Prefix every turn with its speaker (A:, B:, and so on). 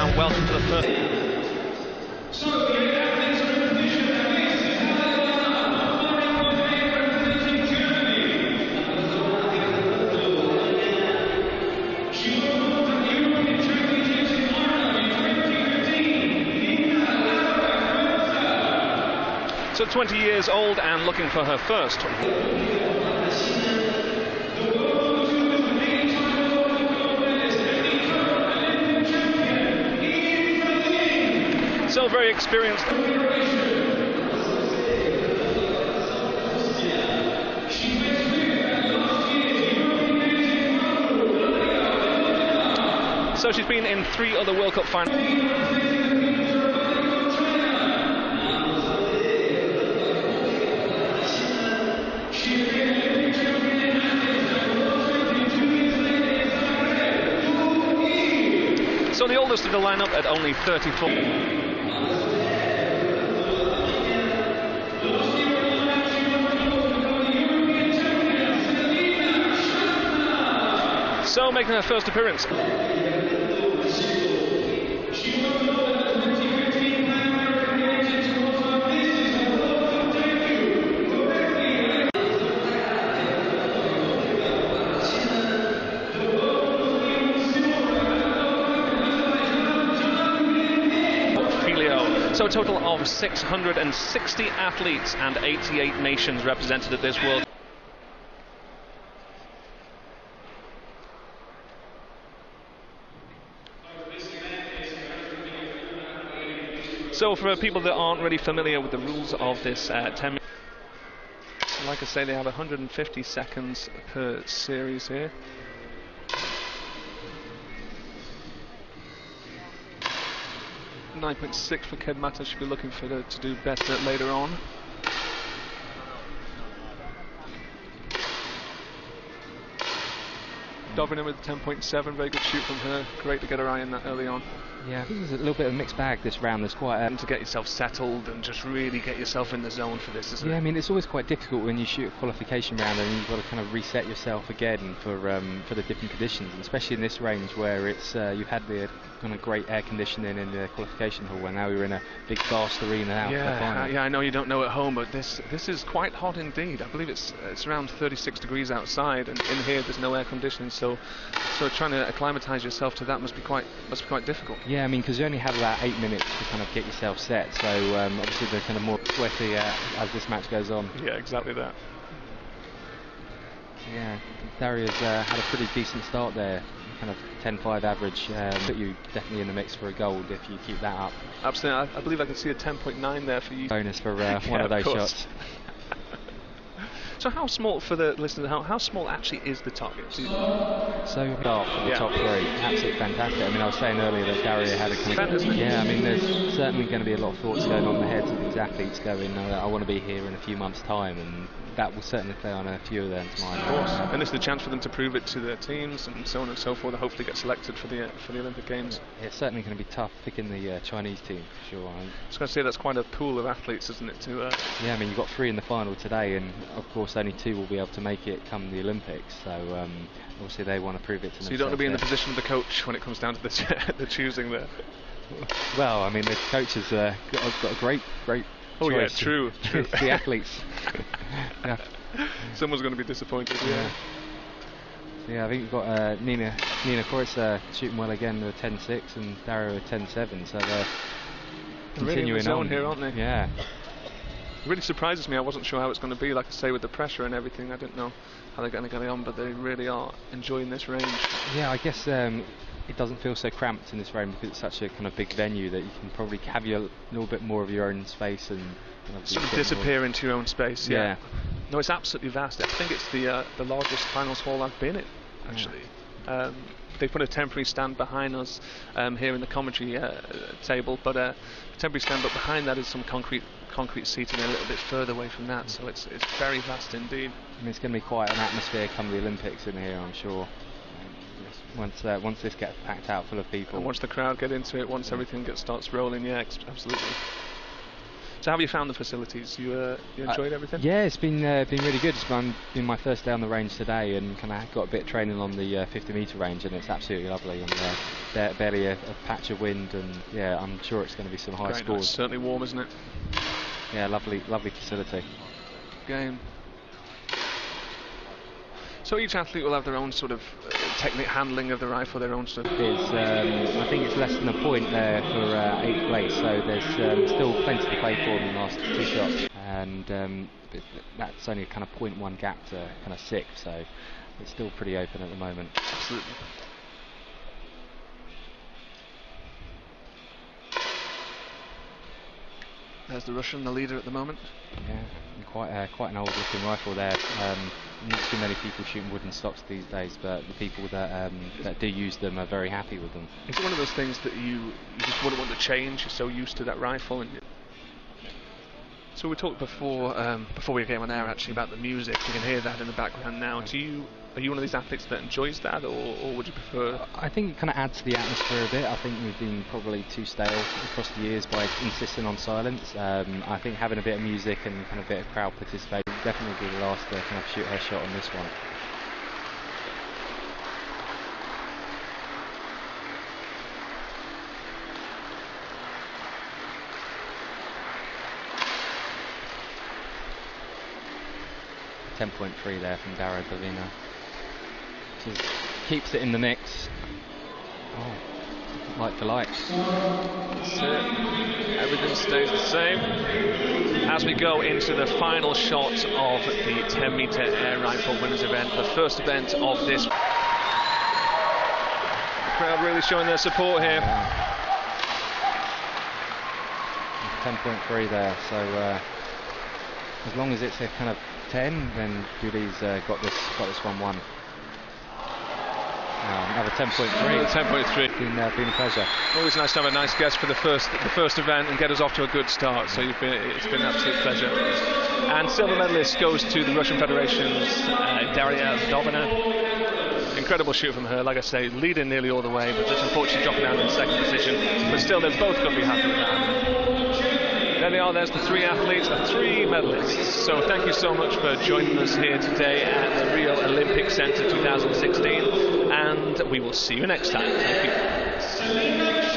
A: and welcome to the first. So 20 years old and looking for her first. So very experienced. So she's been in 3 other World Cup finals. So the oldest of the lineup at only 34. So making her first appearance. So a total of 660 athletes and 88 nations represented at this World. So for people that aren't really familiar with the rules of this 10 minutes, like I say, they have 150 seconds per series here. .6 for Kedmata, should be looking for her to do better later on. Dobrina with 10.7, very good shoot from her. Great to get her eye in that early on.
B: Yeah, I think there's a little bit of a mixed bag this round. There's quite
A: to get yourself settled and just really get yourself in the zone for this, isn't it?
B: Yeah, I mean, it's always quite difficult when you shoot a qualification round and you've got to kind of reset yourself again for the different conditions, and especially in this range where it's you've had the kind of great air conditioning in the qualification hall, and now you're in a big vast arena out for the final.
A: Yeah, I know you don't know at home, but this is quite hot indeed. I believe it's around 36 degrees outside, and in here there's no air conditioning, so trying to acclimatise yourself to that must be quite difficult.
B: Yeah, I mean, because you only have about 8 minutes to kind of get yourself set, so obviously they're kind of more sweaty as this match goes on.
A: Yeah, exactly that.
B: Yeah, Daria's had a pretty decent start there, kind of 10.5 average, put you definitely in the mix for a gold if you keep that up.
A: Absolutely, I believe I can see a 10.9 there for you.
B: Bonus for one of those shots.
A: So how small, for the listeners, how small actually is the target?
B: So dark for the top 3, absolutely fantastic. I mean, I was saying earlier that Daria had a kind of, I mean, there's certainly going to be a lot of thoughts going on in the heads of these athletes going, I want to be here in a few months' time, and that will certainly play on a few of their minds.
A: Of course, and this is the chance for them to prove it to their teams and so on and so forth, and hopefully get selected for the Olympic Games.
B: Yeah, it's certainly going to be tough picking the Chinese team, for sure.
A: I was going to say, that's quite a pool of athletes, isn't it?
B: Yeah, I mean, you've got 3 in the final today, and of course only 2 will be able to make it come the Olympics, so obviously they want to prove it to themselves.
A: So you don't want to be in the position of the coach when it comes down to the choosing there.
B: Well, I mean, the coach has got a great
A: oh
B: choice.
A: Yeah, true.
B: It's the athletes. Yeah.
A: Someone's going to be disappointed.
B: Yeah, I think you've got Nina Kreutzer shooting well again with a 10.6 and Daria with 10.7, so they're continuing
A: really in the zone
B: on
A: here, aren't they?
B: Yeah.
A: It really surprises me. I wasn't sure how it's going to be, like I say, with the pressure and everything. I didn't know how they're going to get on, but they really are enjoying this range.
B: Yeah, I guess it doesn't feel so cramped in this range because it's such a kind of big venue that you can probably have a little bit more of your own space and
A: sort of disappear into your own space. Yeah. No, it's absolutely vast. I think it's the largest finals hall I've been in, actually. Yeah. They put a temporary stand behind us here in the commentary table, but a temporary stand, but behind that is some concrete seating a little bit further away from that, so it's very vast indeed.
B: I mean, it's going to be quite an atmosphere come the Olympics in here, I'm sure. Once this gets packed out full of people.
A: And once the crowd get into it, once everything starts rolling, yeah, absolutely. So how have you found the facilities? You enjoyed everything?
B: Yeah, it's been really good. It's been my first day on the range today, and kind of got a bit of training on the 50-metre range, and it's absolutely lovely. And barely a patch of wind, and yeah, I'm sure it's going to be some high scores.
A: Nice. Certainly warm, isn't it?
B: Yeah, lovely facility.
A: Game. So each athlete will have their own sort of technique handling of the rifle, their own stuff.
B: I think it's less than a point there for 8th place, so there's still plenty to play for in the last 2 shots, and that's only a kind of 0.1 gap to kind of 6th, so it's still pretty open at the moment.
A: Absolutely. There's the Russian, the leader at the moment.
B: Yeah, and quite an old-looking rifle there. Not too many people shooting wooden stocks these days, but the people that do use them are very happy with them.
A: Is it one of those things that you just wouldn't want to change? You're so used to that rifle. So we talked before we came on air actually about the music. You can hear that in the background now. Are you one of these athletes that enjoys that, or would you prefer?
B: I think it kind of adds to the atmosphere a bit. I think we've been probably too stale across the years by insisting on silence. I think having a bit of music and kind of a bit of crowd participation would definitely be the last to kind of shoot her shot on this one. .3 there from Daria Bavina. Just keeps it in the mix. Oh, like for like.
A: That's it. Everything stays the same as we go into the final shot of the 10-metre air rifle winners event, the first event of this. The crowd really showing their support here.
B: 10.3 there, so as long as it's a kind of 10, then Julie's got this one won. Another 10.3.
A: 10.3.
B: Been a pleasure.
A: Always nice to have a nice guest for the first event and get us off to a good start. So it's been an absolute pleasure. And silver medalist goes to the Russian Federation's Daria Bavina. Incredible shoot from her. Like I say, leading nearly all the way, but just unfortunately dropping down in second position. But still, they've both got to be happy with that. There they are, there's the 3 athletes, the 3 medalists. So thank you so much for joining us here today at the Rio Olympic Centre 2016, and we will see you next time. Thank you.